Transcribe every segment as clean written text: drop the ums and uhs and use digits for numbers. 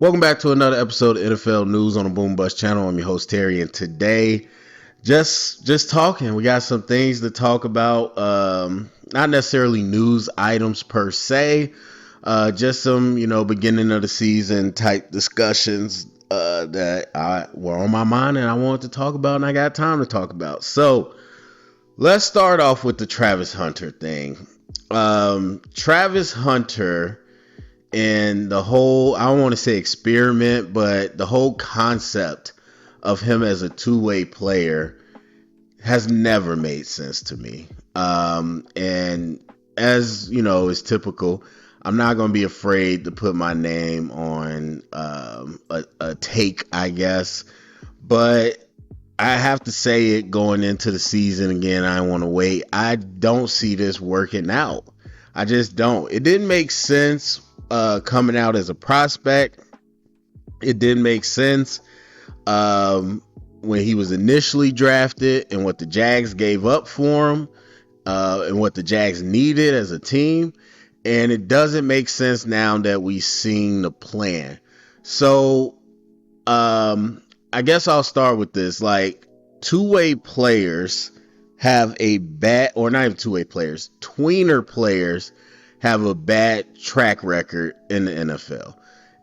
Welcome back to another episode of NFL News on the Boom Bust channel. I'm your host Terry, and today, just talking. We got some things to talk about. Not necessarily news items per se. Just some, beginning of the season type discussions that were on my mind and I wanted to talk about, and I got time to talk about. So let's start off with the Travis Hunter thing. Travis Hunter. And the whole, I don't want to say experiment, but the whole concept of him as a two-way player has never made sense to me. And as you know, is typical, I'm not going to be afraid to put my name on a take, I guess. But I have to say it going into the season again. I want to wait. I don't see this working out. I just don't. It didn't make sense coming out as a prospect. It didn't make sense when he was initially drafted and what the Jags gave up for him and what the Jags needed as a team. And it doesn't make sense now that we've seen the plan. So I guess I'll start with this. Like, two-way players have a bad, or not even two-way players, tweener players have a bad track record in the NFL.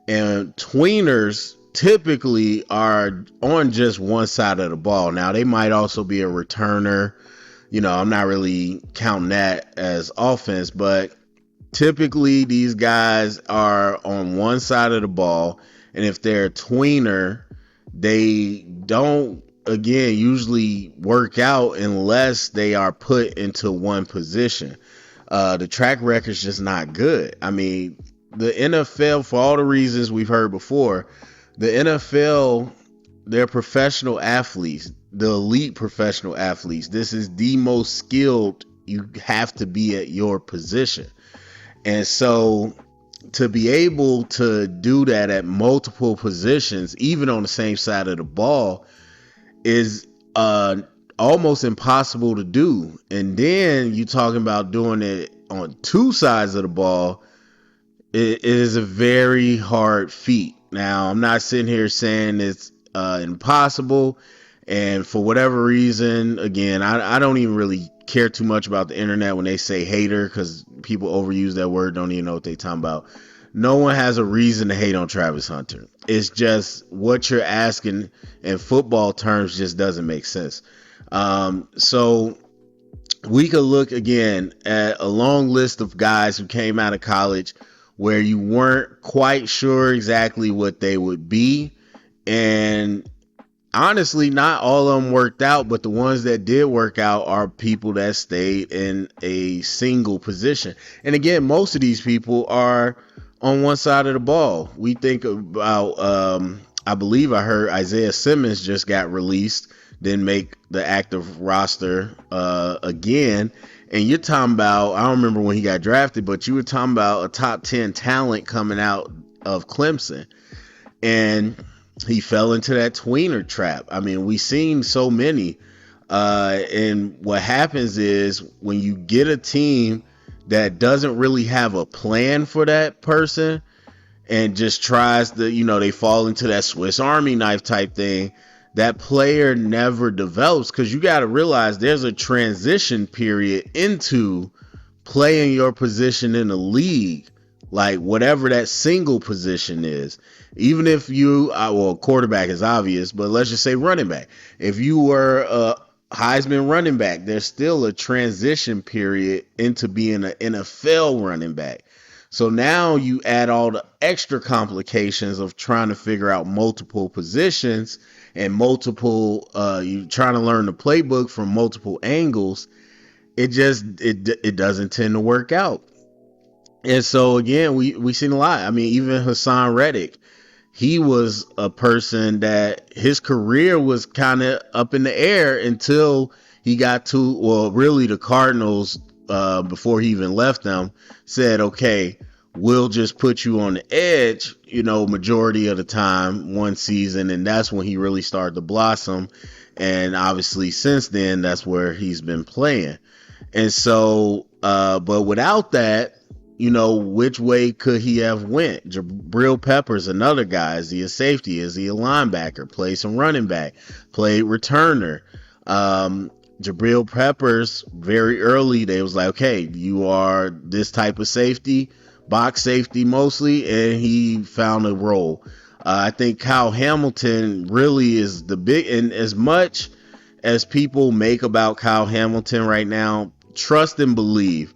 And tweeners typically are on just one side of the ball. Now, they might also be a returner. I'm not really counting that as offense, but typically these guys are on one side of the ball. And if they're a tweener, they don't, again, usually work out unless they are put into one position. The track record is just not good. I mean, the NFL, for all the reasons we've heard before, the NFL, they're professional athletes, the elite professional athletes. This is the most skilled you have to be at your position. And so to be able to do that at multiple positions, even on the same side of the ball, is almost impossible to do. And then you talking about doing it on two sides of the ball. It is a very hard feat. Now, I'm not sitting here saying it's impossible. And for whatever reason, again, I don't even really care too much about the internet when they say hater, because people overuse that word, don't even know what they're talking about. No one has a reason to hate on Travis Hunter. It's just what you're asking in football terms just doesn't make sense. So we could look again at a long list of guys who came out of college where you weren't quite sure exactly what they would be. And honestly, not all of them worked out, but the ones that did work out are people that stayed in a single position. And again, most of these people are on one side of the ball. We think about, I believe I heard Isaiah Simmons just got released, didn't make the active roster again. And you're talking about, I don't remember when he got drafted, but you were talking about a top 10 talent coming out of Clemson. And he fell into that tweener trap. I mean, we've seen so many. And what happens is when you get a team that doesn't really have a plan for that person and just tries to, they fall into that Swiss Army knife type thing, that player never develops, because you got to realize there's a transition period into playing your position in the league, like whatever that single position is. Even if you, quarterback is obvious, but let's just say running back. If you were a Heisman running back, there's still a transition period into being an NFL running back. So now you add all the extra complications of trying to figure out multiple positions and multiple, you trying to learn the playbook from multiple angles. It doesn't tend to work out. And so again, we seen a lot. I mean, even Hassan Reddick, he was a person that his career was kind of up in the air until he got to, well, really the Cardinals, before he even left them, said, okay, we'll just put you on the edge, majority of the time, one season. And that's when he really started to blossom. And obviously since then, that's where he's been playing. And so, but without that, which way could he have went? Jabril Peppers, another guy. Is he a safety? Is he a linebacker? Play some running back. Play returner. Jabril Peppers, very early, they was like, okay, you are this type of safety, box safety mostly, and he found a role. I think Kyle Hamilton really is the big, and as much as people make about Kyle Hamilton right now, trust and believe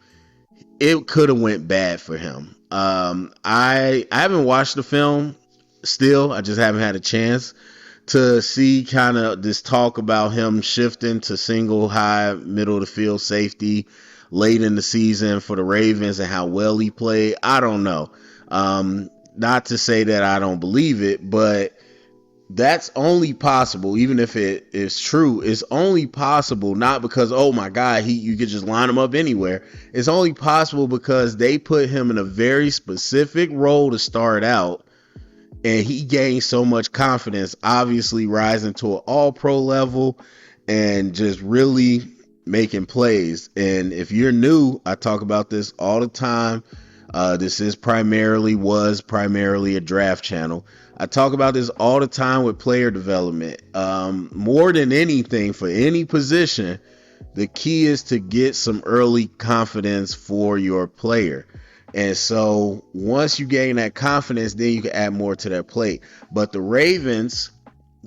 it could have went bad for him. I haven't watched the film still. I just haven't had a chance to see kind of this talk about him shifting to single high middle of the field safety late in the season for the Ravens and how well he played. I don't know. Not to say that I don't believe it, but that's only possible, even if it is true. It's only possible not because, oh my God, you could just line him up anywhere. It's only possible because they put him in a very specific role to start out, and he gained so much confidence, obviously rising to an all-pro level and just really making plays. And if you're new, I talk about this all the time. This was primarily a draft channel. I talk about this all the time with player development. More than anything, for any position, the key is to get some early confidence for your player. And so once you gain that confidence, then you can add more to their plate. But the Ravens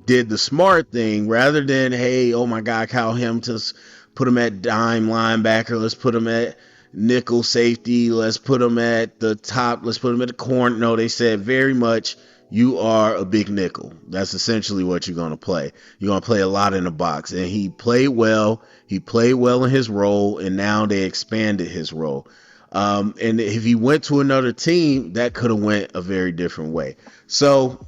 did the smart thing rather than, hey, oh my God, Kyle Hamilton's put him at dime linebacker. Let's put him at nickel safety. Let's put him at the top. Let's put him at the corner. No, they said very much, you are a big nickel. That's essentially what you're going to play. You're going to play a lot in the box. And he played well. He played well in his role, and now they expanded his role. And if he went to another team, that could have went a very different way. So,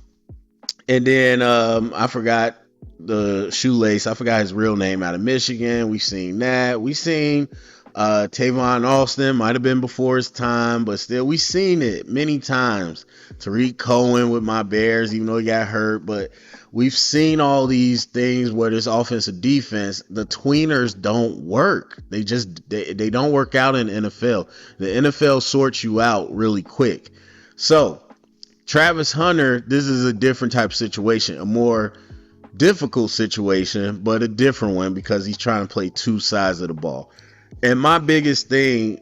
and then I forgot the shoelace. I forgot his real name, out of Michigan. We've seen that. We've seen Tavon Austin, might have been before his time, but still, we've seen it many times. Tariq Cohen with my Bears, even though he got hurt, but we've seen all these things where there's offensive defense. The tweeners don't work. They don't work out in the NFL. The NFL sorts you out really quick. So Travis Hunter, this is a different type of situation, a more difficult situation, but a different one because he's trying to play two sides of the ball. And my biggest thing,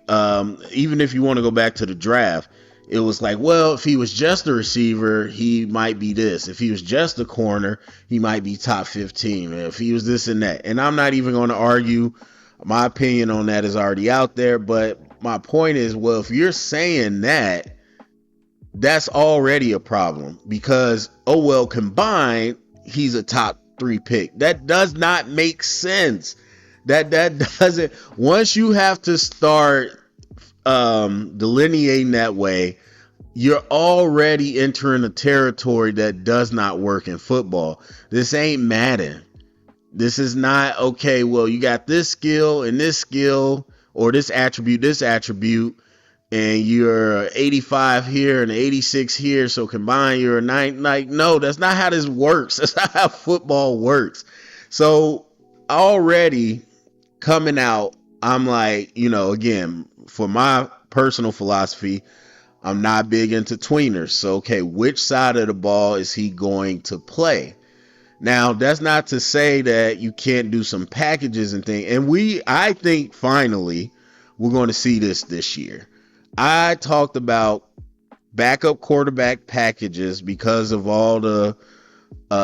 even if you want to go back to the draft, it was like, well, if he was just a receiver, he might be this. If he was just a corner, he might be top 15. If he was this and that. And I'm not even going to argue. My opinion on that is already out there. But my point is, well, if you're saying that, that's already a problem. Because, oh, well, combined, he's a top 3 pick. That does not make sense. That doesn't. Once you have to start delineating that way, you're already entering a territory that does not work in football. This ain't Madden. This is not, okay, well, you got this skill, or this attribute, and you're 85 here and 86 here, so combined you're a 9. Like, no, that's not how this works. That's not how football works. So already coming out, I'm like, again, for my personal philosophy, I'm not big into tweeners. So, okay, which side of the ball is he going to play? Now, that's not to say that you can't do some packages and things. And I think finally we're going to see this year. I talked about backup quarterback packages because of all the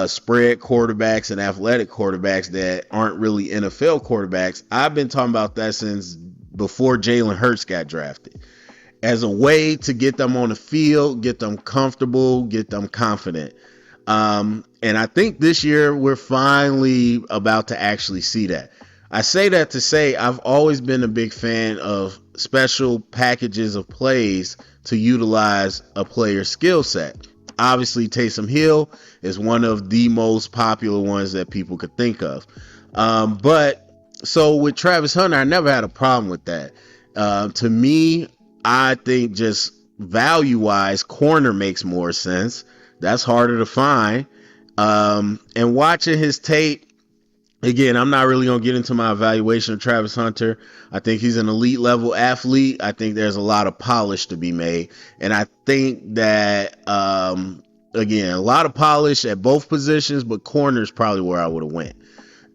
spread quarterbacks and athletic quarterbacks that aren't really NFL quarterbacks. I've been talking about that since before Jalen Hurts got drafted, as a way to get them on the field, get them comfortable, get them confident. And I think this year we're finally about to actually see that. I say that to say I've always been a big fan of special packages of plays to utilize a player's skill set. Obviously, Taysom Hill is one of the most popular ones that people could think of. But so with Travis Hunter, I never had a problem with that. To me, I think just value-wise, corner makes more sense. That's harder to find. And watching his tape, Again, I'm not really going to get into my evaluation of Travis Hunter. I think he's an elite level athlete. I think there's a lot of polish to be made. And I think that, again, a lot of polish at both positions, but corner is probably where I would have went.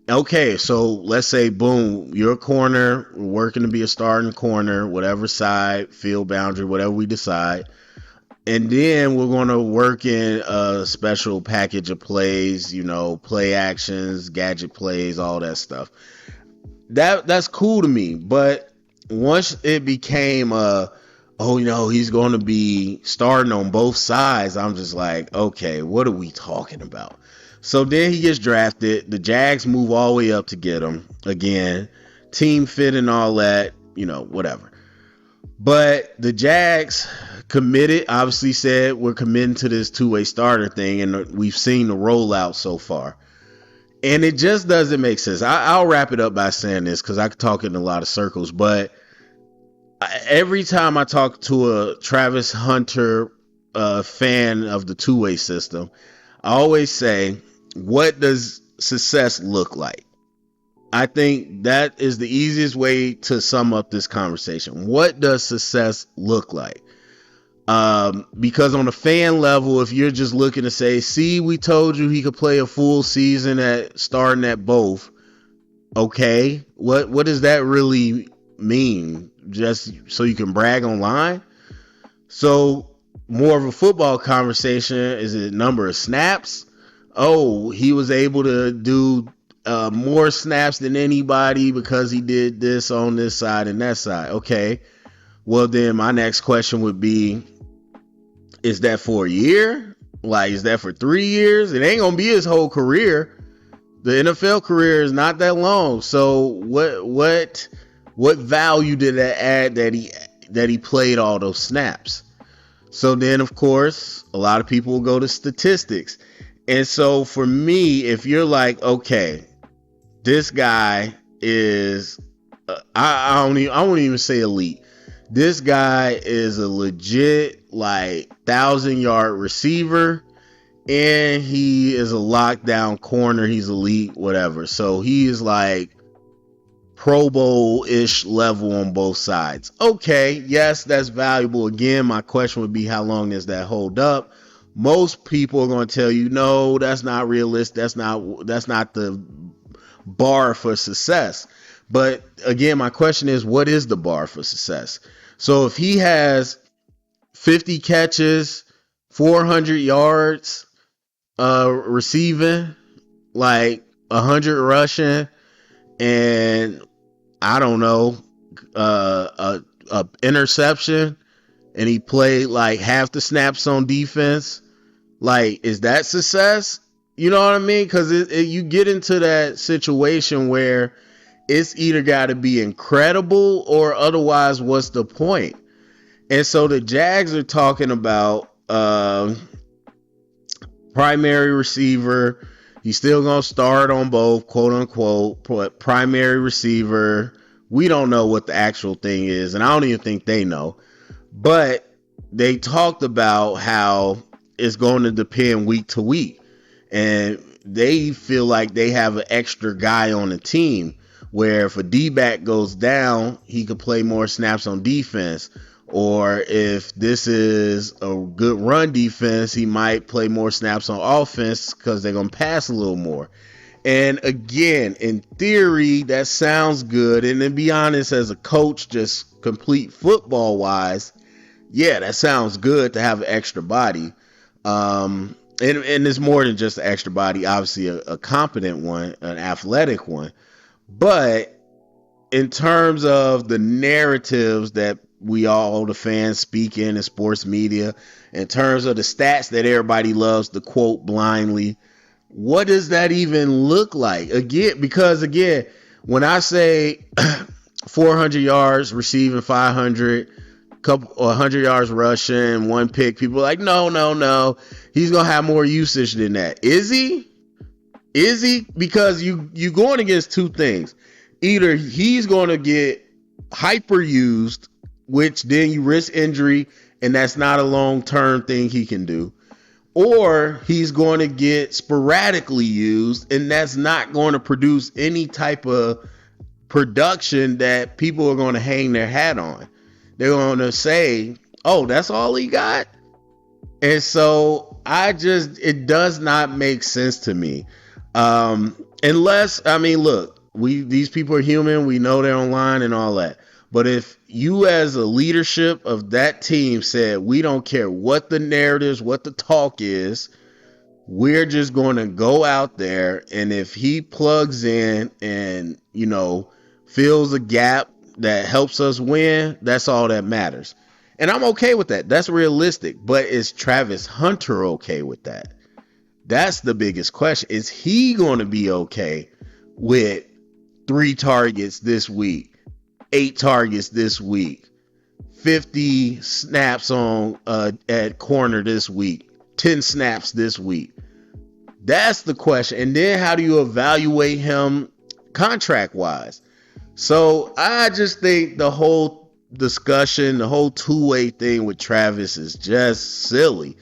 Okay, so let's say, boom, you're a corner, working to be a starting corner, whatever side, field boundary, whatever we decide. And then we're going to work in a special package of plays, play actions, gadget plays, all that stuff. That's cool to me. But once it became he's going to be starting on both sides, I'm just like, okay, what are we talking about? So then he gets drafted. The Jags move all the way up to get him again. Team fit and all that, whatever. But the Jags committed, obviously said, we're committing to this two-way starter thing, and we've seen the rollout so far. And it just doesn't make sense. I'll wrap it up by saying this because I could talk in a lot of circles, but every time I talk to a Travis Hunter fan of the two-way system, I always say, what does success look like? I think that is the easiest way to sum up this conversation. What does success look like? Because on a fan level, if you're just looking to say, see, we told you he could play a full season at starting at both. Okay, what does that really mean? Just so you can brag online? So more of a football conversation, is it number of snaps? Oh, he was able to do more snaps than anybody because he did this on this side and that side. Okay, well then my next question would be, is that for a year? Like, is that for 3 years? It ain't gonna be his whole career. The NFL career is not that long. So what value did that add that he played all those snaps? So then, of course, a lot of people will go to statistics. And so for me, if you're like, okay, this guy is, I won't even say elite. This guy is a legit 1,000-yard receiver, and he is a lockdown corner. He's elite, whatever. So he is like Pro Bowl-ish level on both sides. Okay, yes, that's valuable. Again, my question would be, how long does that hold up? Most people are going to tell you, no, that's not realistic. That's not the bar for success. But again, my question is, what is the bar for success? So if he has 50 catches, 400 yards receiving, 100 rushing, and I don't know, a interception, and he played half the snaps on defense, is that success? You know what I mean? Because you get into that situation where it's either got to be incredible or otherwise, what's the point? And so the Jags are talking about primary receiver. He's still going to start on both, quote unquote, primary receiver. We don't know what the actual thing is, and I don't even think they know. But they talked about how it's going to depend week to week. And they feel like they have an extra guy on the team where if a D-back goes down, he could play more snaps on defense. Or if this is a good run defense, he might play more snaps on offense because they're going to pass a little more. And again, in theory, that sounds good. And to be honest, as a coach, just complete football wise, yeah, that sounds good to have an extra body. And it's more than just an extra body, obviously a competent one, an athletic one. But in terms of the narratives that we all, the fans, speak in sports media, in terms of the stats that everybody loves to quote blindly, what does that even look like? Because when I say 400 yards receiving, 500, 100 yards rushing, 1 pick, people are like, no, he's gonna have more usage than that. Is he? Because you going against two things. Either he's going to get hyper used, which then you risk injury, and that's not a long-term thing he can do. or he's going to get sporadically used, and that's not going to produce any type of production that people are going to hang their hat on. They're going to say, oh, that's all he got. And so it does not make sense to me. Unless, I mean, look, these people are human. We know they're online and all that. But if you as a leadership of that team said, we don't care what the narratives, what the talk is, we're just going to go out there. And if he plugs in and, fills a gap that helps us win, that's all that matters. And I'm okay with that. That's realistic. But is Travis Hunter okay with that? That's the biggest question. Is he going to be okay with 3 targets this week, 8 targets this week, 50 snaps on at corner this week, 10 snaps this week? That's the question. And then how do you evaluate him contract-wise? So I just think the whole discussion, the whole two-way thing with Travis is just silly.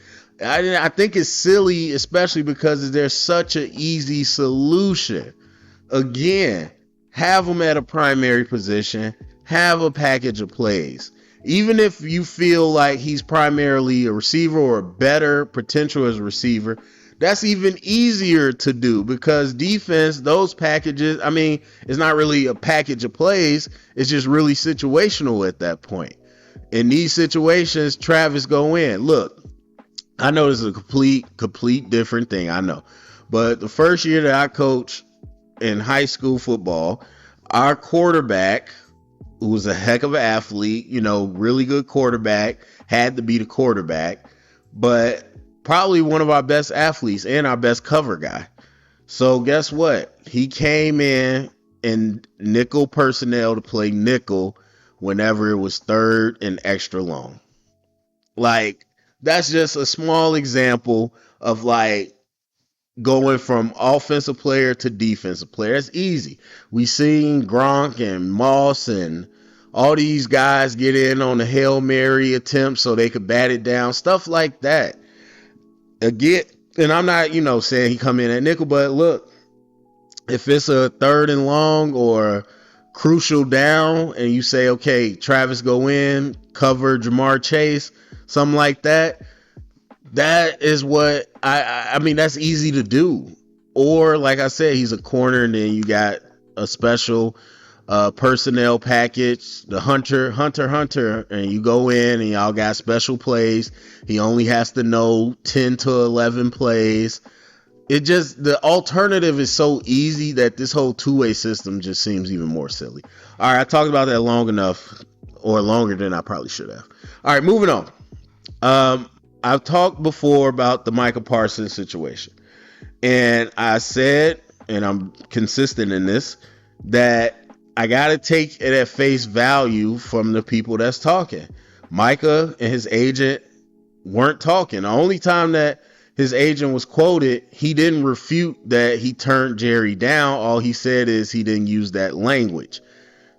I think it's silly, especially because there's such an easy solution. Again, have him at a primary position, have a package of plays. Even if you feel like he's primarily a receiver or a better potential as a receiver, that's even easier to do because defense, those packages, I mean, it's not really a package of plays. It's just really situational at that point. In these situations, Travis go in. Look, I know this is a complete different thing. I know. But the first year that I coached in high school football, our quarterback, who was a heck of an athlete, really good quarterback, had to be the quarterback, but probably one of our best athletes and our best cover guy. So guess what? He came in nickel personnel to play nickel whenever it was third and extra long. Like, that's just a small example of like going from offensive player to defensive player. It's easy. We seen Gronk and Moss and all these guys get in on the Hail Mary attempt so they could bat it down, stuff like that. Again, and I'm not, saying he come in at nickel, but look, if it's a third and long or crucial down and you say, okay, Travis go in, cover Jamar Chase, something like that, that is what I mean, that's easy to do. Or like I said, he's a corner and then you got a special personnel package, the hunter, and you go in and y'all got special plays. He only has to know 10 to 11 plays. The alternative is so easy that this whole two-way system just seems even more silly. All right, I talked about that long enough, or longer than I probably should have. All right, moving on. I've talked before about the Micah Parsons situation, and I said, and I'm consistent in this, that I got to take it at face value from the people that's talking. Micah and his agent weren't talking. The only time that his agent was quoted, he didn't refute that he turned Jerry down. All he said is he didn't use that language.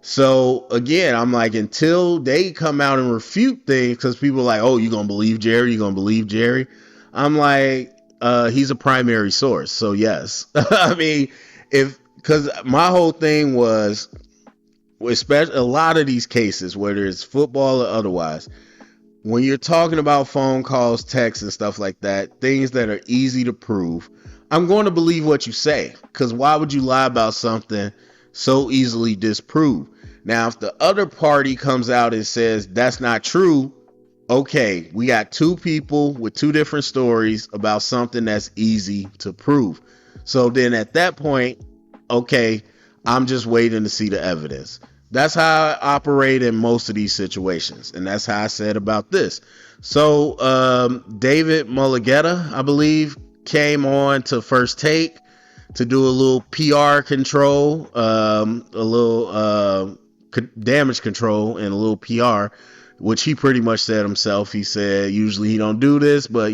So again, I'm like, until they come out and refute things, because people are like, oh, you going to believe Jerry? You going to believe Jerry? I'm like, he's a primary source. So yes. I mean, because my whole thing was, especially a lot of these cases, whether it's football or otherwise, when you're talking about phone calls, texts, and stuff like that, things that are easy to prove, I'm going to believe what you say, because why would you lie about something so easily disproved? Now, if the other party comes out and says that's not true, okay, we got two people with two different stories about something that's easy to prove. So then at that point, okay, I'm just waiting to see the evidence. That's how I operate in most of these situations. And that's how I said about this. So David Mulligetta, I believe, came on to First Take to do a little PR control, a little damage control and a little PR, which he pretty much said himself. He said usually he don't do this, but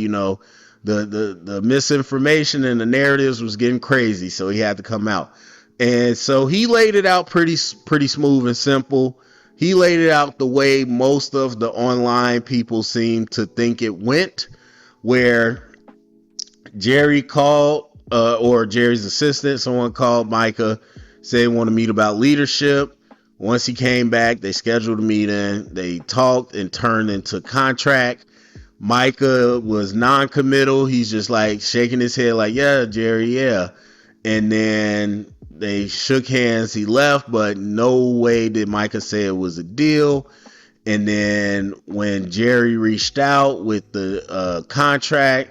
the misinformation and the narratives was getting crazy, so he had to come out. And so he laid it out pretty smooth and simple. He laid it out the way most of the online people seem to think it went, where Jerry called, or Jerry's assistant, someone called Micah, said they want to meet about leadership. Once he came back, they scheduled a meeting. They talked and turned into contract. Micah was non-committal. He's just like shaking his head like, yeah, Jerry, yeah. And then they shook hands. He left, but no way did Micah say it was a deal. And then when Jerry reached out with the contract,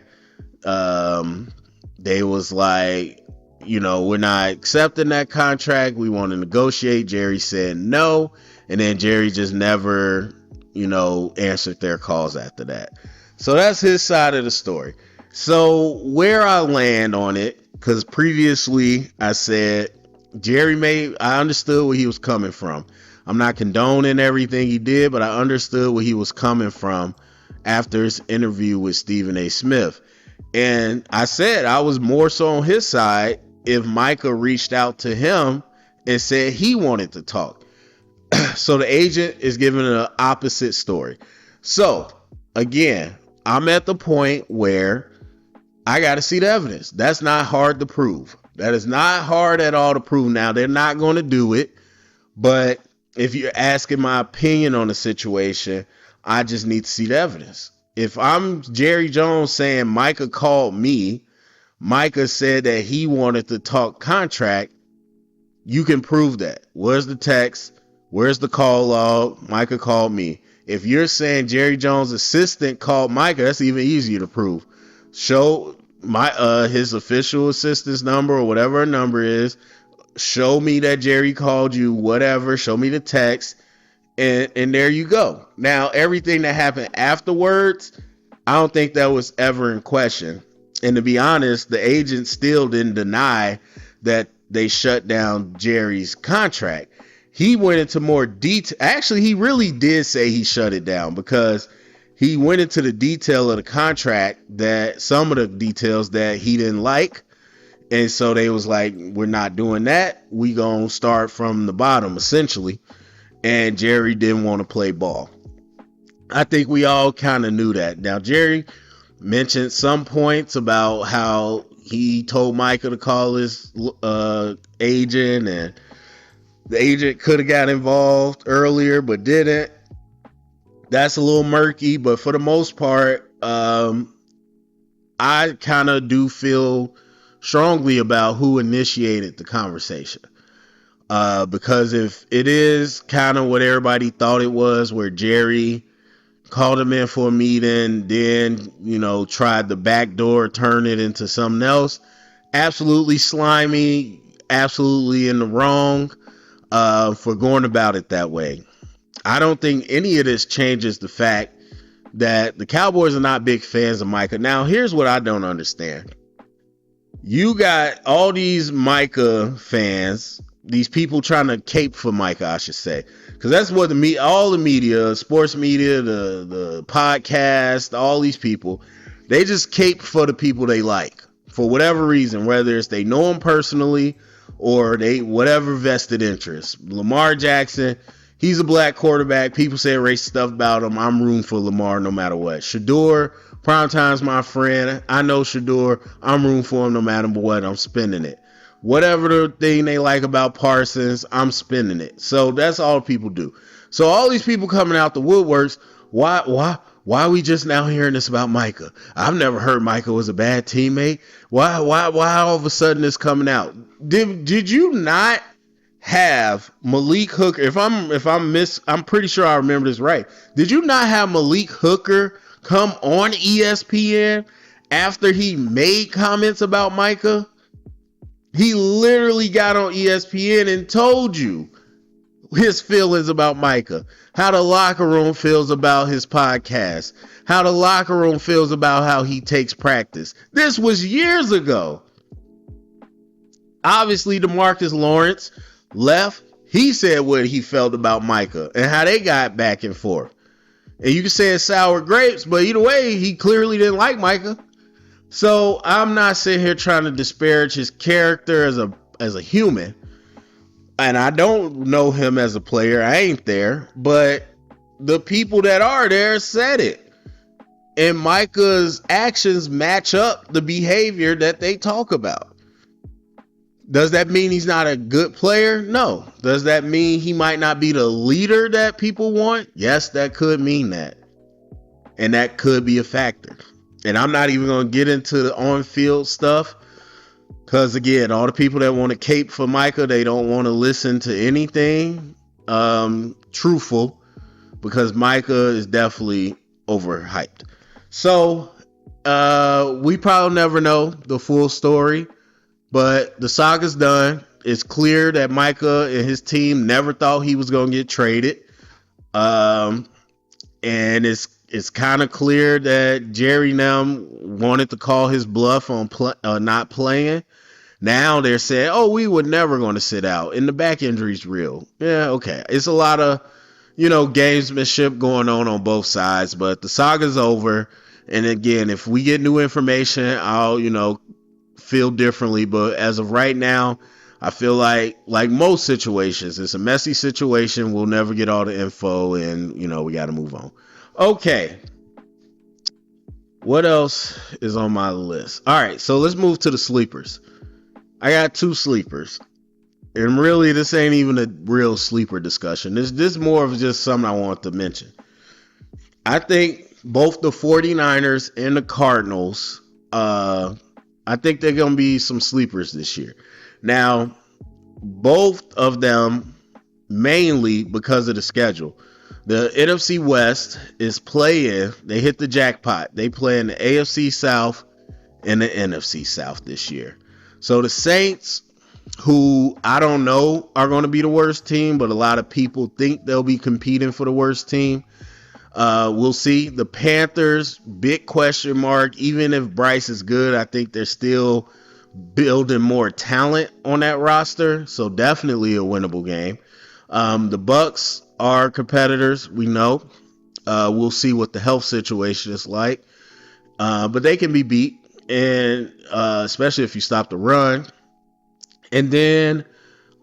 they was like, we're not accepting that contract. We want to negotiate. Jerry said no. And then Jerry just never, answered their calls after that. So that's his side of the story. So where I land on it, because previously I said I understood where he was coming from. I'm not condoning everything he did, but I understood where he was coming from after his interview with Stephen A. Smith. And I said I was more so on his side if Micah reached out to him and said he wanted to talk. So the agent is giving an opposite story. So again, I'm at the point where I got to see the evidence. That's not hard to prove. That is not hard at all to prove. Now, they're not going to do it, but if you're asking my opinion on the situation, I just need to see the evidence. If I'm Jerry Jones saying Micah called me, Micah said that he wanted to talk contract, you can prove that. Where's the text? Where's the call log? Micah called me. If you're saying Jerry Jones' assistant called Micah, that's even easier to prove. Show his official assistant's number or whatever her number is. Show me that Jerry called you, whatever. Show me the text. And there you go. Now, everything that happened afterwards, I don't think that was ever in question. And to be honest, the agent still didn't deny that they shut down Jerry's contract. He went into more detail. Actually, he really did say he shut it down, because he went into the detail of the contract, that some of the details that he didn't like. And so they was like, we're not doing that. We gonna start from the bottom, essentially. And Jerry didn't want to play ball. I think we all kind of knew that. Now, Jerry mentioned some points about how he told Micah to call his agent, and the agent could have got involved earlier but didn't. That's a little murky, but for the most part, I kind of do feel strongly about who initiated the conversation. Because if it is kind of what everybody thought it was, where Jerry called him in for a meeting, then, tried the back door, turn it into something else, absolutely slimy, absolutely in the wrong for going about it that way. I don't think any of this changes the fact that the Cowboys are not big fans of Micah. Now, here's what I don't understand. You got all these Micah fans, these people trying to cape for Micah, I should say, because that's what all the media, sports media, the podcast, all these people, they just cape for the people they like for whatever reason, whether it's they know them personally or they whatever vested interest. Lamar Jackson, he's a black quarterback. People say racist stuff about him. I'm rooting for Lamar no matter what. Shador, Primetime's my friend. I know Shador. I'm rooting for him no matter what. I'm spending it. Whatever the thing they like about Parsons, I'm spending it. So that's all people do. So all these people coming out the woodworks, why are we just now hearing this about Micah? I've never heard Micah was a bad teammate. Why all of a sudden this coming out? Did you not have Malik Hooker? I'm pretty sure I remember this right. Did you not have Malik Hooker come on ESPN after he made comments about Micah? He literally got on ESPN and told you his feelings about Micah, how the locker room feels about his podcast, how the locker room feels about how he takes practice. This was years ago. Obviously, DeMarcus Lawrence left. He said what he felt about Micah and how they got back and forth. And you can say it's sour grapes, but either way, he clearly didn't like Micah. So I'm not sitting here trying to disparage his character as a human. And I don't know him as a player. I ain't there. But the people that are there said it. and Micah's actions match up the behavior that they talk about. Does that mean he's not a good player? No. Does that mean he might not be the leader that people want? Yes, that could mean that. And that could be a factor. And I'm not even going to get into the on-field stuff, because again, all the people that want to cape for Micah, they don't want to listen to anything truthful, because Micah is definitely overhyped. So we probably never know the full story, but the saga's done. It's clear that Micah and his team never thought he was going to get traded. And it's kind of clear that Jerry now wanted to call his bluff on not playing. Now they're saying, oh, we were never going to sit out, and the back injury's real. Yeah, okay. It's a lot of, gamesmanship going on both sides, but the saga's over. And again, if we get new information, I'll, feel differently. But as of right now, I feel like most situations, it's a messy situation. We'll never get all the info, and, we got to move on. Okay. What else is on my list? All right, so let's move to the sleepers. I got 2 sleepers. And really, this ain't even a real sleeper discussion. This is more of just something I want to mention. I think both the 49ers and the Cardinals, I think they're going to be some sleepers this year. Now, both of them mainly because of the schedule. The NFC West is playing, they hit the jackpot. They play in the AFC South and the NFC South this year. So the Saints, who I don't know are going to be the worst team, but a lot of people think they'll be competing for the worst team. We'll see. The Panthers, big question mark. Even if Bryce is good, I think they're still building more talent on that roster. So definitely a winnable game. The Bucks are competitors, we know. We'll see what the health situation is like. But they can be beat, and especially if you stop the run. And then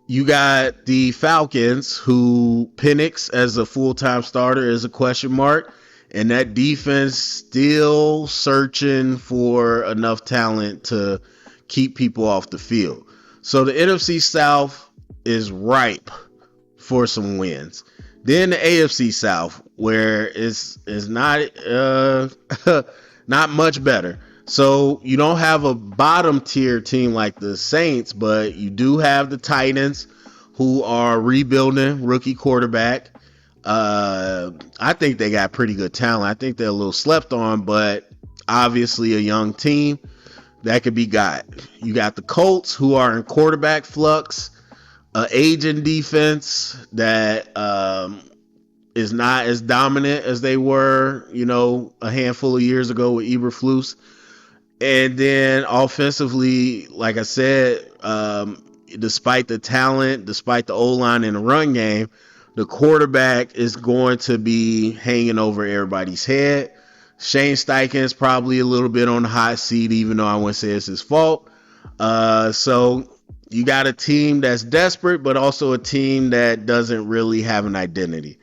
you got the Falcons, who Penix as a full-time starter is a question mark. And that defense still searching for enough talent to keep people off the field. So the NFC South is ripe for some wins. Then the AFC South, where it's not not much better. So you don't have a bottom tier team like the Saints, but you do have the Titans, who are rebuilding rookie quarterback. I think they got pretty good talent. I think they're a little slept on, but obviously a young team that could be got. You got the Colts, who are in quarterback flux, aging defense that is not as dominant as they were, a handful of years ago with Eberflus. And then offensively, like I said, despite the talent, despite the O-line in the run game, the quarterback is going to be hanging over everybody's head. Shane Steichen's probably a little bit on the hot seat, even though I wouldn't say it's his fault. So you got a team that's desperate, but also a team that doesn't really have an identity.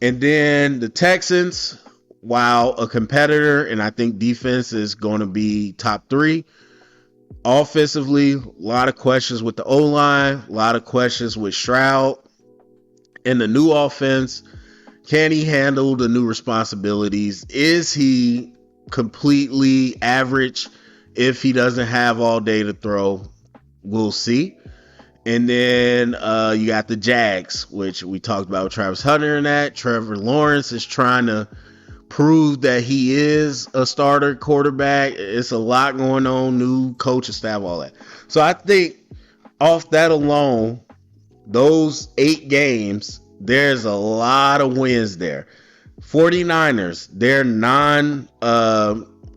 And then the Texans, while a competitor, and I think defense is going to be top 3. Offensively, a lot of questions with the O-line, a lot of questions with Stroud. In the new offense, can he handle the new responsibilities? Is he completely average if he doesn't have all day to throw? We'll see. And then you got the Jags, which we talked about with Travis Hunter and that. Trevor Lawrence is trying to prove that he is a starter quarterback. It's a lot going on, new coaching staff, all that. So I think off that alone, those 8 games, there's a lot of wins there. 49ers, they're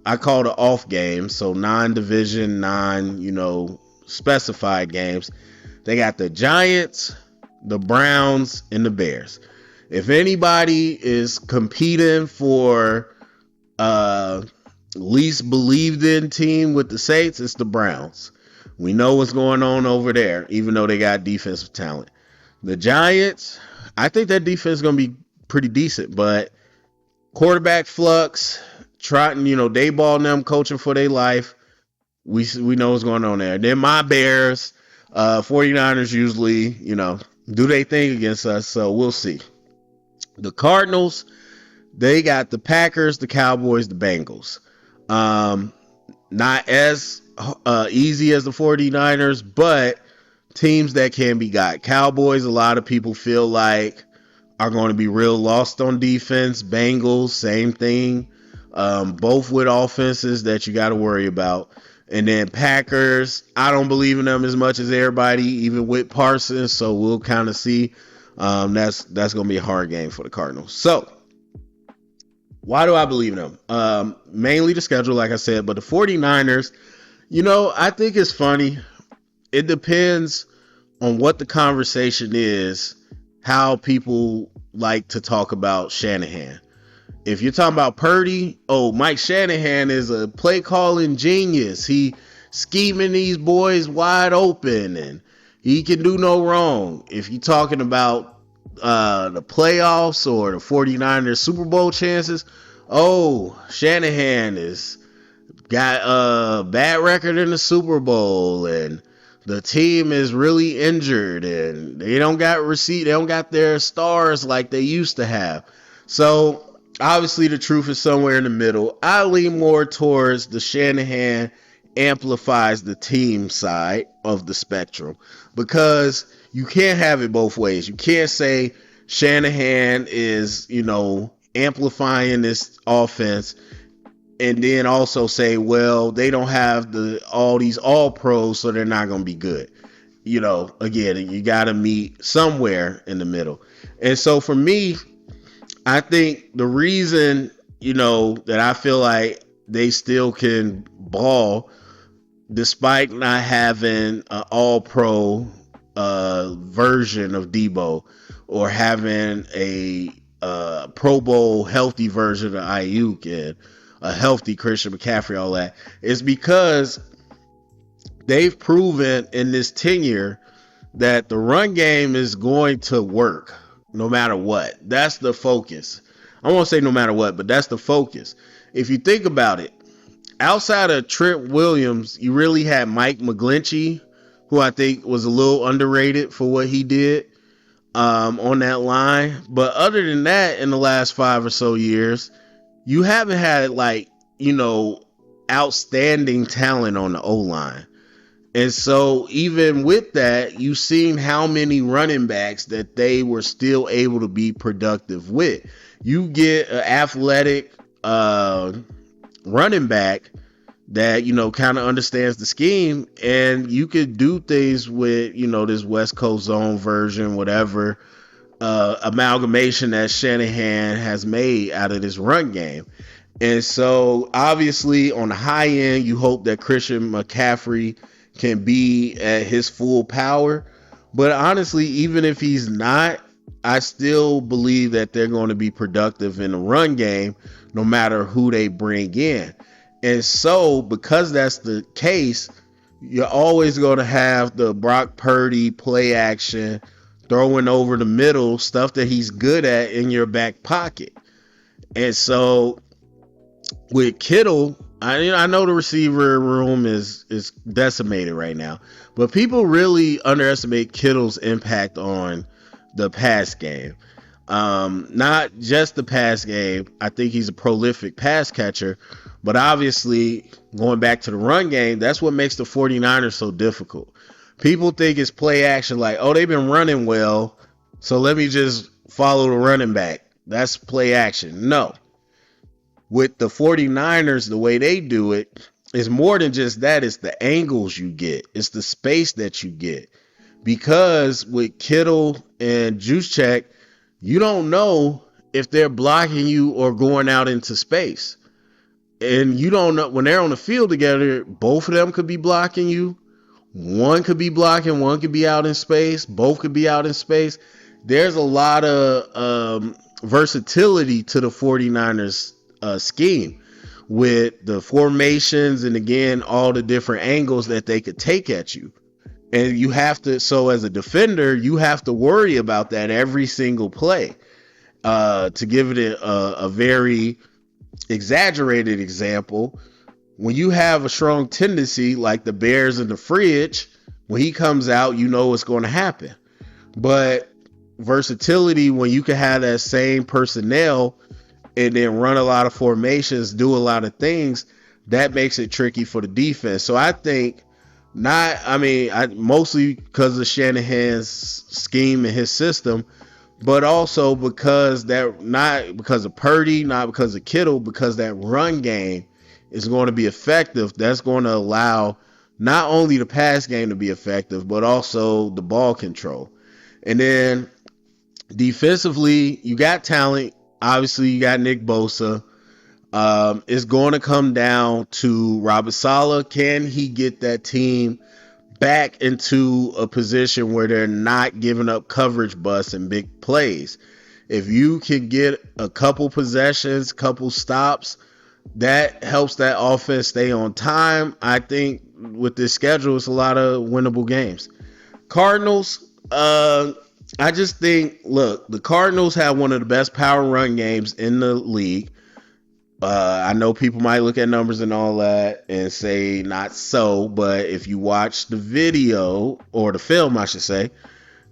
I call it off games, so non-division, specified games. They got the Giants, the Browns, and the Bears. If anybody is competing for least believed in team with the Saints, it's the Browns. We know what's going on over there, even though they got defensive talent. The Giants, I think that defense is going to be pretty decent, but quarterback flux, Trotting, they ball them coaching for their life. We know what's going on there. Then my Bears, 49ers usually, do they thing against us, so we'll see. The Cardinals, they got the Packers, the Cowboys, the Bengals. Not as easy as the 49ers, but teams that can be got. Cowboys, a lot of people feel like are going to be real lost on defense. Bengals, same thing. Both with offenses that you got to worry about. And then Packers, I don't believe in them as much as everybody, even with Parsons. So we'll kind of see. That's going to be a hard game for the Cardinals. So why do I believe in them? Mainly the schedule, like I said, but the 49ers, I think it's funny. It depends on what the conversation is, how people like to talk about Shanahan. If you're talking about Purdy, Mike Shanahan is a play calling genius. He scheming these boys wide open and he can do no wrong. If you're talking about the playoffs or the 49ers Super Bowl chances, Shanahan is got a bad record in the Super Bowl and the team is really injured and they don't got their stars like they used to have. So obviously, the truth is somewhere in the middle. I lean more towards the Shanahan amplifies the team side of the spectrum because you can't have it both ways. You can't say Shanahan is, amplifying this offense and then also say, well, they don't have all these all pros, so they're not going to be good. Again, you got to meet somewhere in the middle. And so for me, I think the reason, that I feel like they still can ball despite not having an all-pro version of Debo or having a Pro Bowl healthy version of Ayuk and a healthy Christian McCaffrey, all that, is because they've proven in this tenure that the run game is going to work. No matter what. That's the focus. I won't say no matter what, but that's the focus. If you think about it, outside of Trent Williams, you really had Mike McGlinchey, who I think was a little underrated for what he did on that line. But other than that, in the last 5 or so years, you haven't had outstanding talent on the O-line. And so even with that, you've seen how many running backs that they were still able to be productive with. You get an athletic running back that, kind of understands the scheme, and you could do things with, this West Coast zone version, whatever, amalgamation that Shanahan has made out of this run game. And so obviously on the high end, you hope that Christian McCaffrey can be at his full power. But honestly, even if he's not, I still believe that they're going to be productive in the run game no matter who they bring in. And so because that's the case, you're always going to have the Brock Purdy play action, throwing over the middle, stuff that he's good at in your back pocket. And so with Kittle, I know the receiver room is decimated right now, but people really underestimate Kittle's impact on the pass game. Not just the pass game. I think he's a prolific pass catcher, but obviously going back to the run game, that's what makes the 49ers so difficult. People think it's play action, like, they've been running well, so let me just follow the running back. That's play action. No. With the 49ers, the way they do it is more than just that. It's the angles you get. It's the space that you get. Because with Kittle and Juszczyk, you don't know if they're blocking you or going out into space. And you don't know when they're on the field together, both of them could be blocking you. One could be blocking, one could be out in space, both could be out in space. There's a lot of versatility to the 49ers scheme with the formations and again all the different angles that they could take at you. And you have to, so as a defender, you have to worry about that every single play to give it a very exaggerated example, when you have a strong tendency like the Bears in the fridge, when he comes out, you know what's going to happen. But versatility, when you can have that same personnel and then run a lot of formations, do a lot of things, that makes it tricky for the defense. So I think mostly because of Shanahan's scheme and his system, but also because that, not because of Purdy, not because of Kittle, because that run game is going to be effective. That's going to allow not only the pass game to be effective, but also the ball control. And then defensively, you got talent. Obviously, you got Nick Bosa. It's going to come down to Robert Saleh. Can he get that team back into a position where they're not giving up coverage busts and big plays? If you can get a couple possessions, couple stops, that helps that offense stay on time. I think with this schedule, it's a lot of winnable games. Cardinals, I just think, look, the Cardinals have one of the best power run games in the league. I know people might look at numbers and all that and say not so, but if you watch the video, or the film, I should say,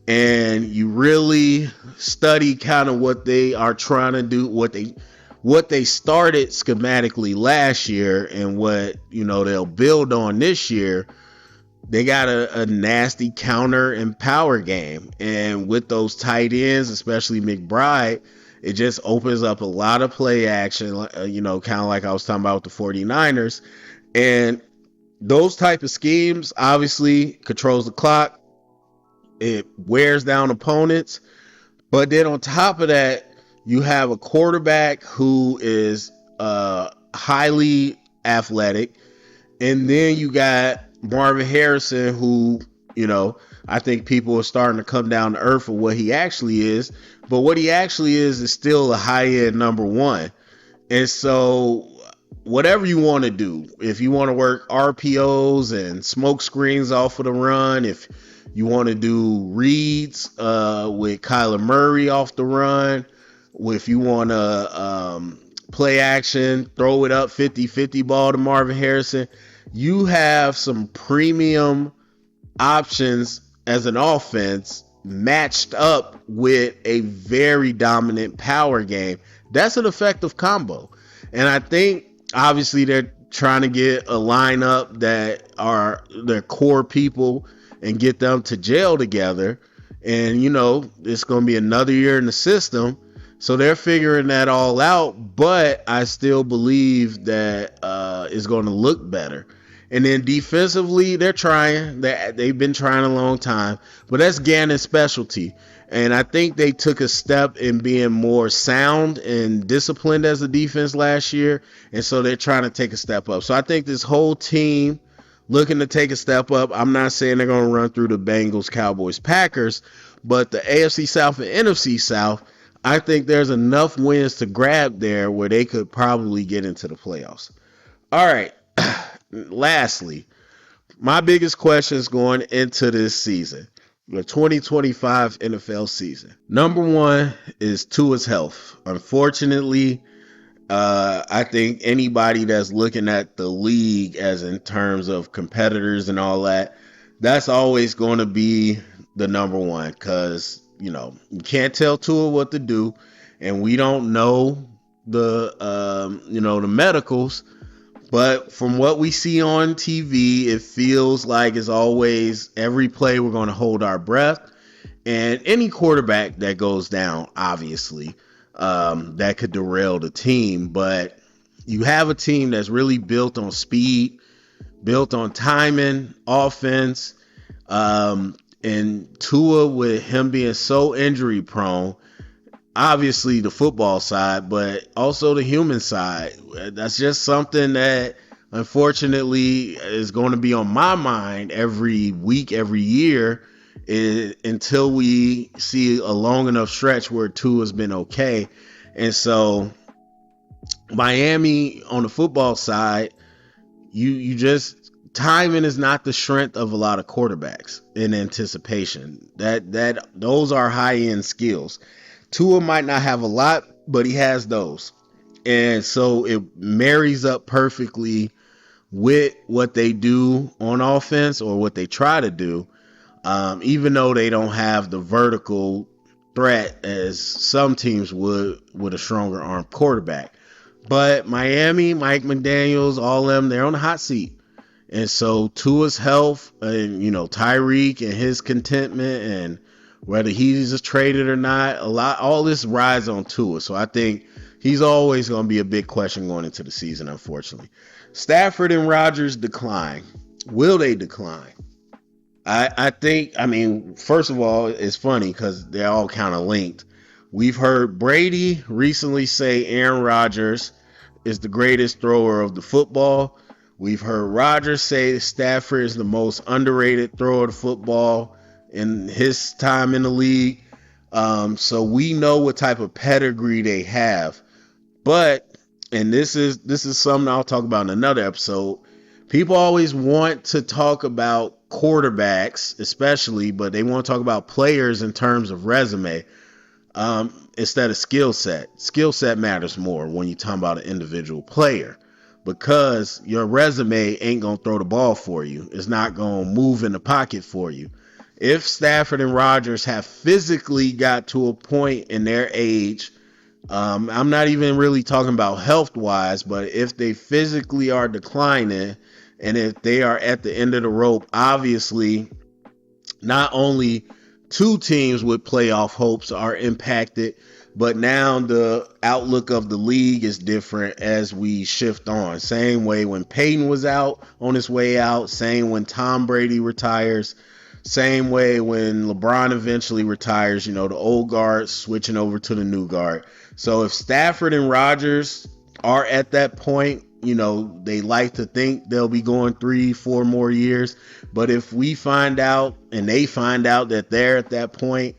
and you really study kind of what they are trying to do, what they started schematically last year and what, they'll build on this year, they got a nasty counter and power game. And with those tight ends, especially McBride, it just opens up a lot of play action, kind of like I was talking about with the 49ers. And those type of schemes obviously controls the clock. It wears down opponents. But then on top of that, you have a quarterback who is highly athletic. And then you got Marvin Harrison, who, I think people are starting to come down to earth for what he actually is. But what he actually is still a high-end number one. And so whatever you want to do, if you want to work RPOs and smoke screens off of the run, if you want to do reads with Kyler Murray off the run, if you want to play action, throw it up 50-50 ball to Marvin Harrison, you have some premium options as an offense matched up with a very dominant power game. That's an effective combo. And I think obviously they're trying to get a lineup that are their core people and get them to gel together. And, it's going to be another year in the system. So they're figuring that all out. But I still believe that it's going to look better. And then defensively, they're trying. They've been trying a long time. But that's Gannon's specialty. And I think they took a step in being more sound and disciplined as a defense last year. And so they're trying to take a step up. So I think this whole team looking to take a step up. I'm not saying they're going to run through the Bengals, Cowboys, Packers. But the AFC South and NFC South, I think there's enough wins to grab there where they could probably get into the playoffs. All right. Lastly, my biggest questions going into this season, the 2025 NFL season. Number one is Tua's health. Unfortunately, I think anybody that's looking at the league as in terms of competitors and all that, that's always going to be the number one because, you can't tell Tua what to do, and we don't know the medicals. But from what we see on TV, it feels like it's always every play we're going to hold our breath. And any quarterback that goes down, obviously, that could derail the team. But you have a team that's really built on speed, built on timing, offense. And Tua, with him being so injury prone, obviously the football side, but also the human side. That's just something that unfortunately is going to be on my mind every week, every year, until we see a long enough stretch where Tua has been okay. And so Miami on the football side, you just, timing is not the strength of a lot of quarterbacks in anticipation. Those are high end skills. Tua might not have a lot, but he has those. And so it marries up perfectly with what they do on offense, or what they try to do, even though they don't have the vertical threat as some teams would with a stronger armed quarterback. But Miami, Mike McDaniels, all of them, they're on the hot seat. And so Tua's health and, Tyreek and his contentment, and whether he's just traded or not, all this rides on Tua. So I think he's always going to be a big question going into the season, unfortunately. Stafford and Rodgers decline. Will they decline? I think, first of all, it's funny because they're all kind of linked. We've heard Brady recently say Aaron Rodgers is the greatest thrower of the football. We've heard Rodgers say Stafford is the most underrated thrower of the football in his time in the league. So we know what type of pedigree they have. But, and this is something I'll talk about in another episode, people always want to talk about quarterbacks, especially, but they want to talk about players in terms of resume, instead of skill set. Skill set matters more when you're talking about an individual player, because your resume ain't going to throw the ball for you. It's not going to move in the pocket for you. If Stafford and Rodgers have physically got to a point in their age, I'm not even really talking about health-wise, but if they physically are declining, and if they are at the end of the rope, obviously, not only two teams with playoff hopes are impacted, but now the outlook of the league is different as we shift on. Same way when Peyton was out on his way out, same when Tom Brady retires, same way when LeBron eventually retires, the old guard switching over to the new guard. So if Stafford and Rodgers are at that point, they like to think they'll be going 3-4 more years. But if we find out and they find out that they're at that point,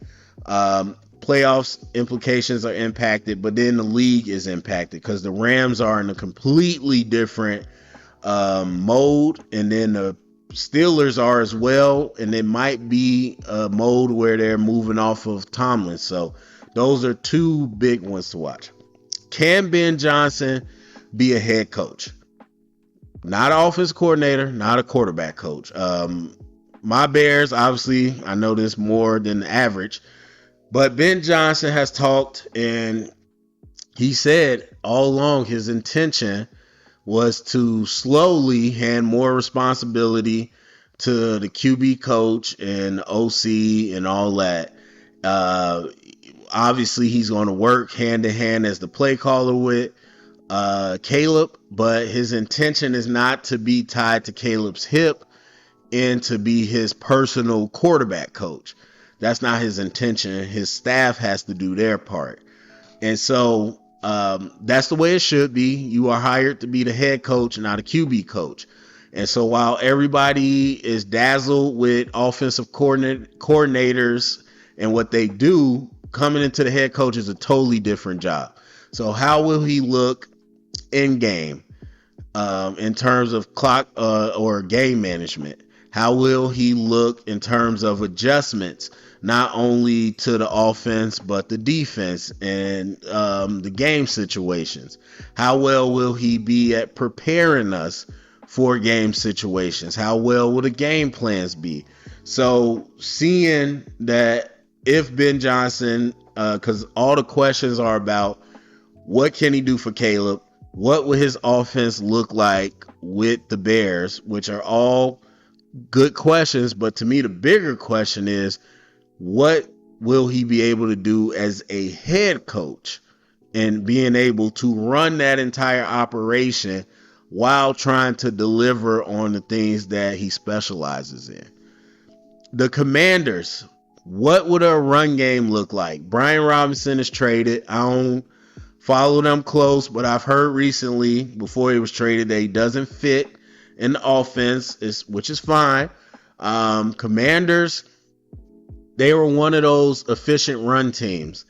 playoffs implications are impacted, but then the league is impacted because the Rams are in a completely different mode, and then the Steelers are as well, and it might be a mode where they're moving off of Tomlin. So those are two big ones to watch. Can Ben Johnson be a head coach? Not an offense coordinator, not a quarterback coach. My Bears, obviously, I know this more than the average, but Ben Johnson has talked, and he said all along his intention was to slowly hand more responsibility to the QB coach and OC and all that. Obviously, he's going to work hand in hand as the play caller with Caleb, but his intention is not to be tied to Caleb's hip and to be his personal quarterback coach. That's not his intention. His staff has to do their part. And so that's the way it should be. You are hired to be the head coach, not a QB coach. And so while everybody is dazzled with offensive coordinators and what they do, coming into the head coach is a totally different job. So how will he look in game in terms of clock or game management? How will he look in terms of adjustments, not only to the offense, but the defense and the game situations? How well will he be at preparing us for game situations? How well will the game plans be? So seeing that if Ben Johnson, because all the questions are about what can he do for Caleb? What will his offense look like with the Bears, which are all good questions. But to me, the bigger question is, what will he be able to do as a head coach and being able to run that entire operation while trying to deliver on the things that he specializes in? The Commanders, what would a run game look like? Brian Robinson is traded. I don't follow them close, but I've heard recently before he was traded that he doesn't fit in the offense, which is fine. Commanders, they were one of those efficient run teams.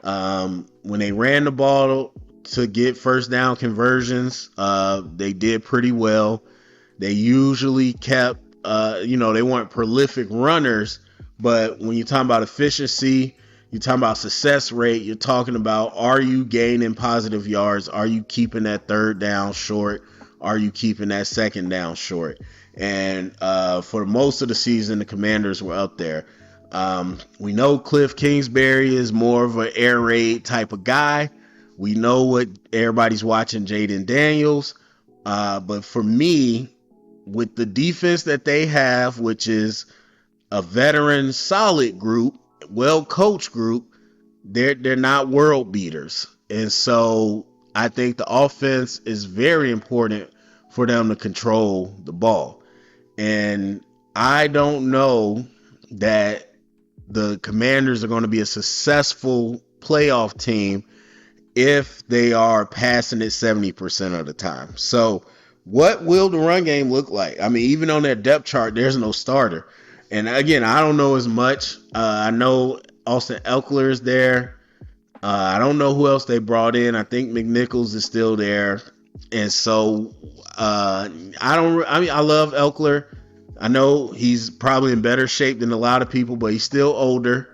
When they ran the ball to get first down conversions, they did pretty well. They usually kept, they weren't prolific runners, but when you're talking about efficiency, You're talking about success rate. You're talking about, are you gaining positive yards? Are you keeping that third down short? Are you keeping that second down short? And for most of the season, the Commanders were up there. We know Cliff Kingsbury is more of an air raid type of guy. We know what everybody's watching, Jaden Daniels. But for me, with the defense that they have, which is a veteran, solid group, well-coached group, they're not world beaters. And so I think the offense is very important for them to control the ball. And I don't know that the Commanders are going to be a successful playoff team if they are passing it 70% of the time. So what will the run game look like? I mean, even on their depth chart, there's no starter. And again, I don't know as much. I know Austin Eckler is there. I don't know who else they brought in. I think McNichols is still there. And so I love Eckler. I know he's probably in better shape than a lot of people, but he's still older.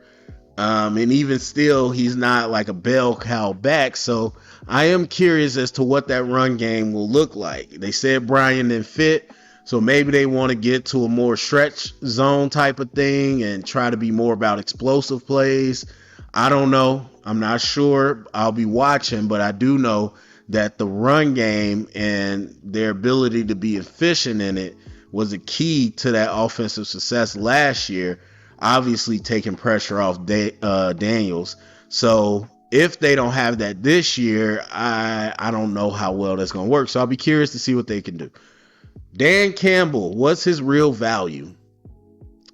And even still, he's not like a bell cow back. So I am curious as to what that run game will look like. They said Brian didn't fit, so maybe they want to get to a more stretch zone type of thing and try to be more about explosive plays. I don't know. I'm not sure. I'll be watching, but I do know that the run game and their ability to be efficient in it was a key to that offensive success last year, obviously taking pressure off Daniels. So if they don't have that this year, I don't know how well that's going to work. So I'll be curious to see what they can do. Dan Campbell, what's his real value?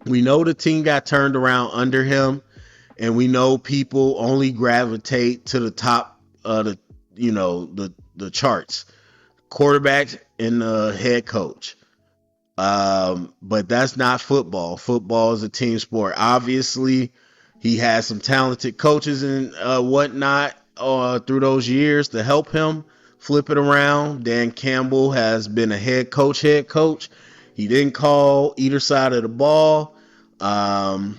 We know the team got turned around under him, and we know people only gravitate to the top of the charts, quarterback and the head coach. But that's not football. Football is a team sport. Obviously, he has some talented coaches and whatnot through those years to help him flip it around. Dan Campbell has been a head coach. He didn't call either side of the ball. I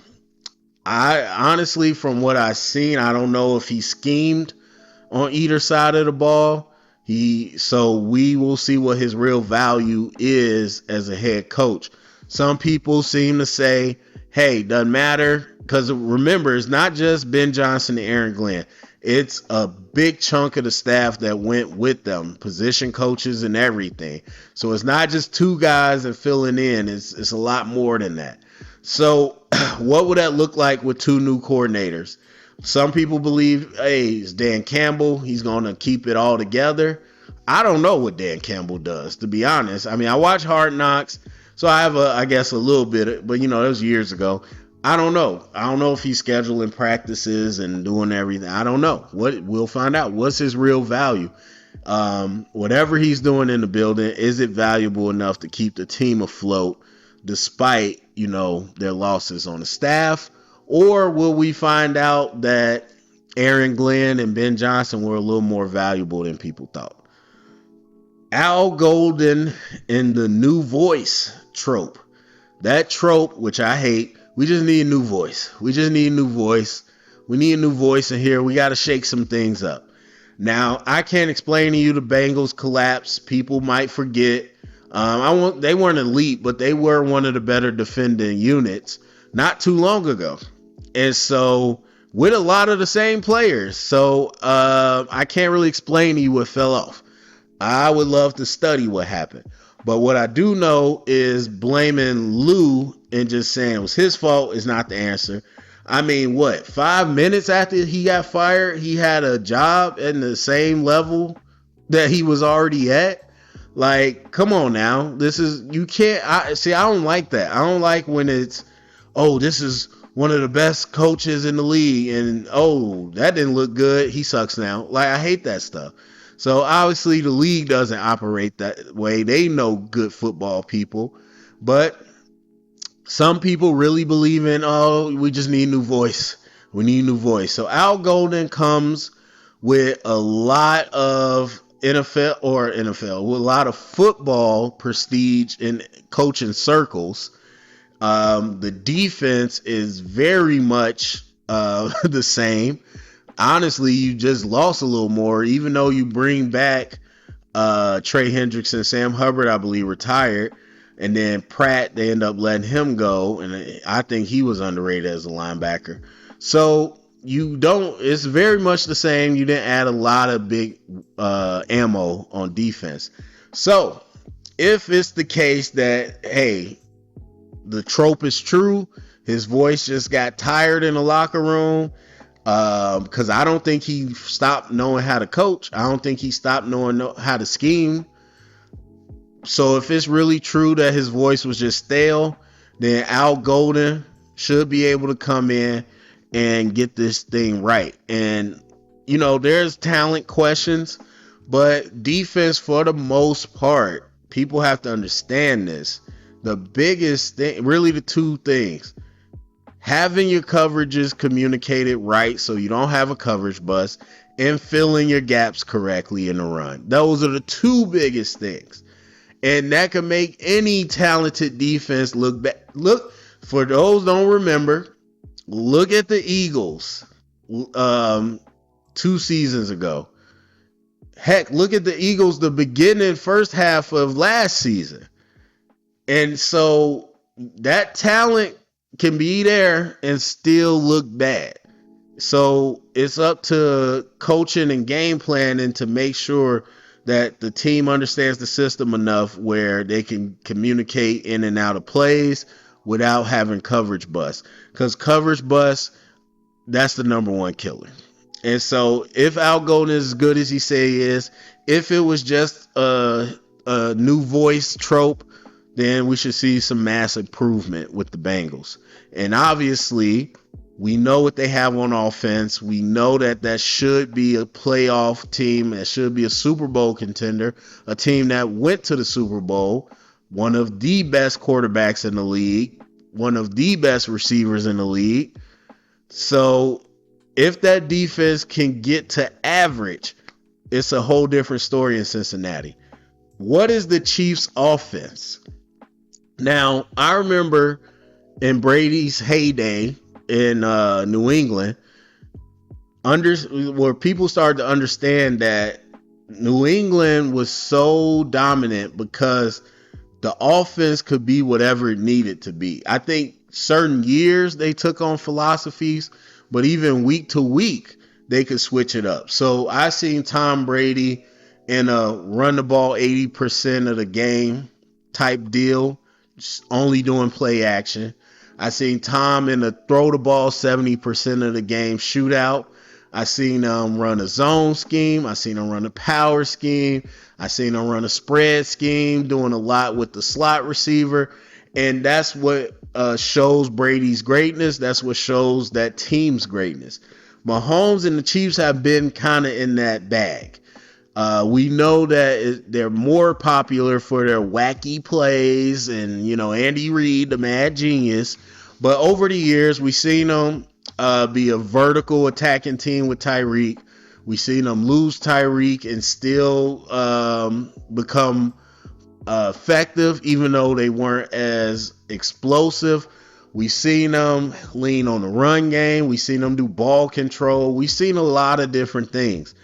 honestly, from what I've seen, I don't know if he schemed on either side of the ball. So we will see what his real value is as a head coach. Some people seem to say, hey, doesn't matter, because remember, it's not just Ben Johnson and Aaron Glenn. It's a big chunk of the staff that went with them, position coaches and everything. So it's not just two guys and filling in. It's a lot more than that. So what would that look like with two new coordinators? Some people believe, hey, it's Dan Campbell. He's going to keep it all together. I don't know what Dan Campbell does, to be honest. I mean, I watch Hard Knocks, so I have I guess a little bit, but that was years ago. I don't know. I don't know if he's scheduling practices and doing everything. I don't know. We'll find out. What's his real value? Whatever he's doing in the building, is it valuable enough to keep the team afloat despite, their losses on the staff? Or will we find out that Aaron Glenn and Ben Johnson were a little more valuable than people thought? Al Golden in the new voice trope. That trope, which I hate, we just need a new voice. We need a new voice in here. We got to shake some things up. Now, I can't explain to you the Bengals collapse. People might forget. They weren't elite, but they were one of the better defending units not too long ago. And so with a lot of the same players. So I can't really explain to you what fell off. I would love to study what happened. But what I do know is blaming Lou and just saying it was his fault is not the answer. I mean, 5 minutes after he got fired, he had a job at the same level that he was already at? Like, come on now. You can't, I don't like that. I don't like when it's, this is one of the best coaches in the league, and that didn't look good. He sucks now. Like, I hate that stuff. So obviously the league doesn't operate that way. They know good football people, but some people really believe in, we just need a new voice. We need a new voice. So Al Golden comes with a lot of NFL, with a lot of football prestige in coaching circles. The defense is very much the same. Honestly, you just lost a little more, even though you bring back Trey Hendrickson. Sam Hubbard, I believe, retired. And then Pratt, they end up letting him go. And I think he was underrated as a linebacker. So it's very much the same. You didn't add a lot of big ammo on defense. So if it's the case that, hey, the trope is true, his voice just got tired in the locker room, because I don't think he stopped knowing how to coach. I don't think he stopped knowing how to scheme. So if it's really true that his voice was just stale, then Al Golden should be able to come in and get this thing right. And, there's talent questions, but defense, for the most part, people have to understand this. The biggest thing, really the two things: having your coverages communicated right so you don't have a coverage bust, and filling your gaps correctly in the run. Those are the two biggest things. And that can make any talented defense look bad. Look, for those don't remember, look at the Eagles 2 seasons ago. Heck, look at the Eagles the beginning first half of last season. And so that talent can be there and still look bad. So it's up to coaching and game planning to make sure that the team understands the system enough where they can communicate in and out of plays without having coverage bust. Because coverage bust, that's the number one killer. And so if Al Golden is as good as he say he is, if it was just a new voice trope, then we should see some mass improvement with the Bengals. And obviously, we know what they have on offense. We know that should be a playoff team. That should be a Super Bowl contender, a team that went to the Super Bowl, one of the best quarterbacks in the league, one of the best receivers in the league. So if that defense can get to average, it's a whole different story in Cincinnati. What is the Chiefs' offense? Now, I remember in Brady's heyday in New England, where people started to understand that New England was so dominant because the offense could be whatever it needed to be. I think certain years they took on philosophies, but even week to week, they could switch it up. So I seen Tom Brady in a run the ball 80% of the game type deal, only doing play action. I seen Tom in a throw the ball 70% of the game shootout. I seen him run a zone scheme. I seen him run a power scheme. I seen him run a spread scheme, doing a lot with the slot receiver. And that's what shows Brady's greatness. That's what shows that team's greatness. Mahomes and the Chiefs have been kind of in that bag. We know that they're more popular for their wacky plays and, Andy Reid, the mad genius. But over the years, we've seen them be a vertical attacking team with Tyreek. We've seen them lose Tyreek and still become effective, even though they weren't as explosive. We've seen them lean on the run game. We've seen them do ball control. We've seen a lot of different things.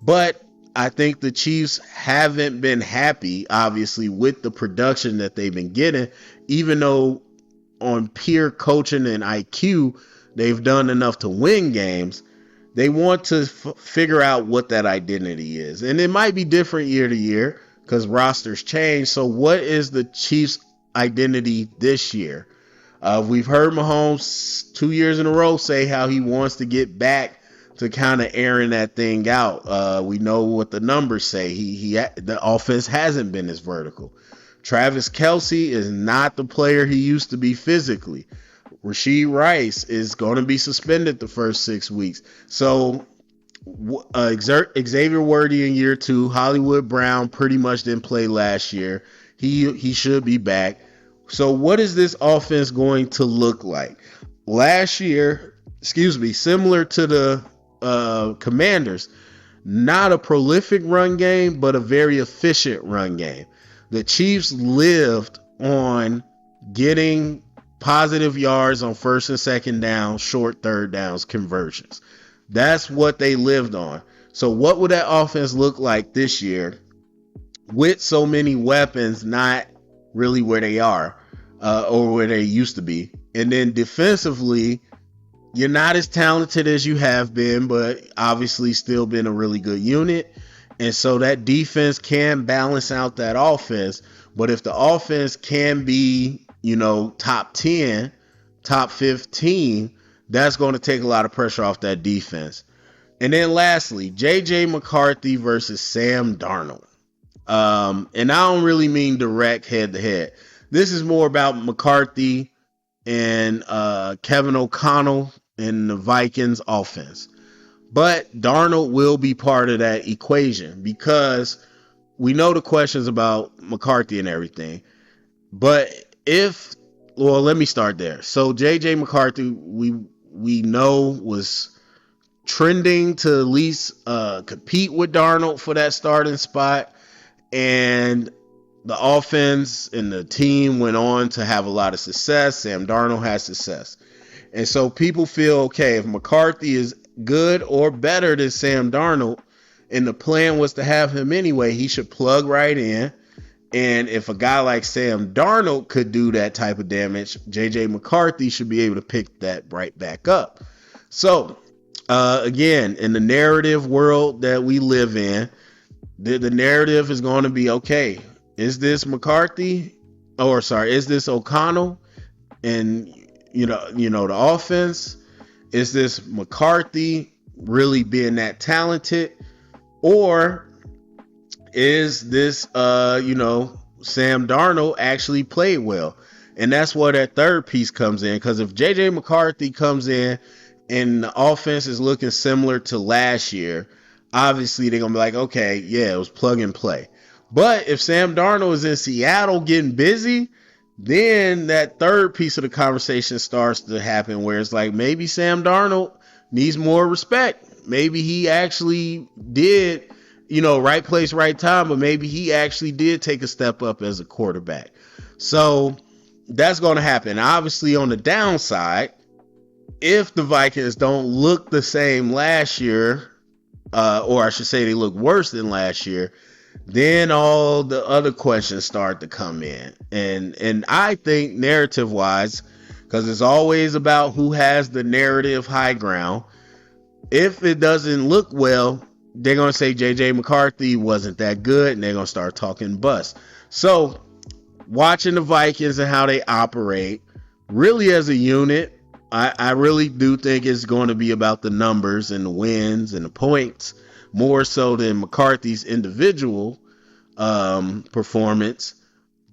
But I think the Chiefs haven't been happy, obviously, with the production that they've been getting, even though on pure coaching and IQ, they've done enough to win games. They want to figure out what that identity is. And it might be different year to year because rosters change. So what is the Chiefs' identity this year? We've heard Mahomes 2 years in a row say how he wants to get back to kind of airing that thing out. We know what the numbers say. The offense hasn't been as vertical. Travis Kelce is not the player he used to be physically. Rashee Rice is going to be suspended the first 6 weeks. So Xavier Worthy in year 2, Hollywood Brown pretty much didn't play last year. He should be back. So what is this offense going to look like? Last year, similar to the Commanders, not a prolific run game, but a very efficient run game. The Chiefs lived on getting positive yards on first and second down, short third downs, conversions. That's what they lived on. So what would that offense look like this year with so many weapons not really where they are or where they used to be? And then defensively, you're not as talented as you have been, but obviously still been a really good unit. And so that defense can balance out that offense. But if the offense can be, top 10, top 15, that's going to take a lot of pressure off that defense. And then lastly, J.J. McCarthy versus Sam Darnold. And I don't really mean direct head-to-head. This is more about McCarthy and Kevin O'Connell and the Vikings offense. But Darnold will be part of that equation because we know the questions about McCarthy and everything. But let me start there. So J.J. McCarthy, we know was trending to at least compete with Darnold for that starting spot. And the offense and the team went on to have a lot of success. Sam Darnold has success. And so people feel, okay, if McCarthy is good or better than Sam Darnold, and the plan was to have him anyway, he should plug right in. And if a guy like Sam Darnold could do that type of damage, J.J. McCarthy should be able to pick that right back up. So, again, in the narrative world that we live in, the narrative is going to be, okay, is this McCarthy? Is this O'Connell? And, the offense? Is this McCarthy really being that talented? Or is this, Sam Darnold actually played well? And that's where that third piece comes in. Because if J.J. McCarthy comes in and the offense is looking similar to last year, obviously they're going to be like, okay, yeah, it was plug and play. But if Sam Darnold is in Seattle getting busy, then that third piece of the conversation starts to happen where it's like maybe Sam Darnold needs more respect. Maybe he actually did, right place, right time, but maybe he actually did take a step up as a quarterback. So that's going to happen. Obviously, on the downside, if the Vikings don't look the same last year, or I should say they look worse than last year, then all the other questions start to come in. And I think narrative wise, because it's always about who has the narrative high ground, if it doesn't look well, they're going to say J.J. McCarthy wasn't that good, and they're going to start talking bust. So watching the Vikings and how they operate, really as a unit, I really do think it's going to be about the numbers and the wins and the points, more so than McCarthy's individual performance.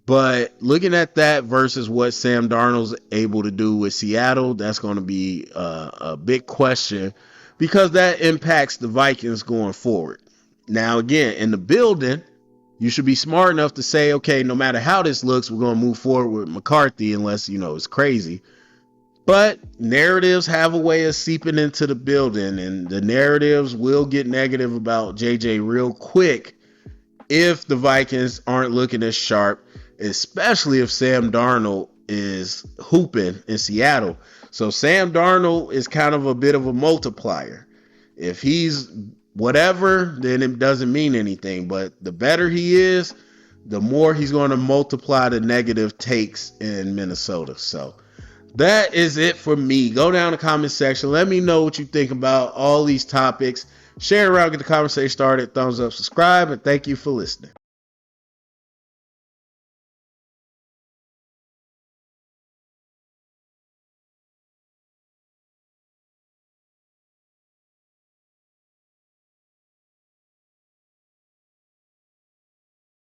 But looking at that versus what Sam Darnold's able to do with Seattle, that's going to be a big question because that impacts the Vikings going forward. Now, again, in the building, you should be smart enough to say, okay, no matter how this looks, we're going to move forward with McCarthy unless, it's crazy. But narratives have a way of seeping into the building, and the narratives will get negative about JJ real quick if the Vikings aren't looking as sharp, especially if Sam Darnold is hooping in Seattle. So Sam Darnold is kind of a bit of a multiplier. If he's whatever, then it doesn't mean anything. But the better he is, the more he's going to multiply the negative takes in Minnesota. So that is it for me. Go down in the comment section. Let me know what you think about all these topics. Share it around, get the conversation started. Thumbs up, subscribe, and thank you for listening.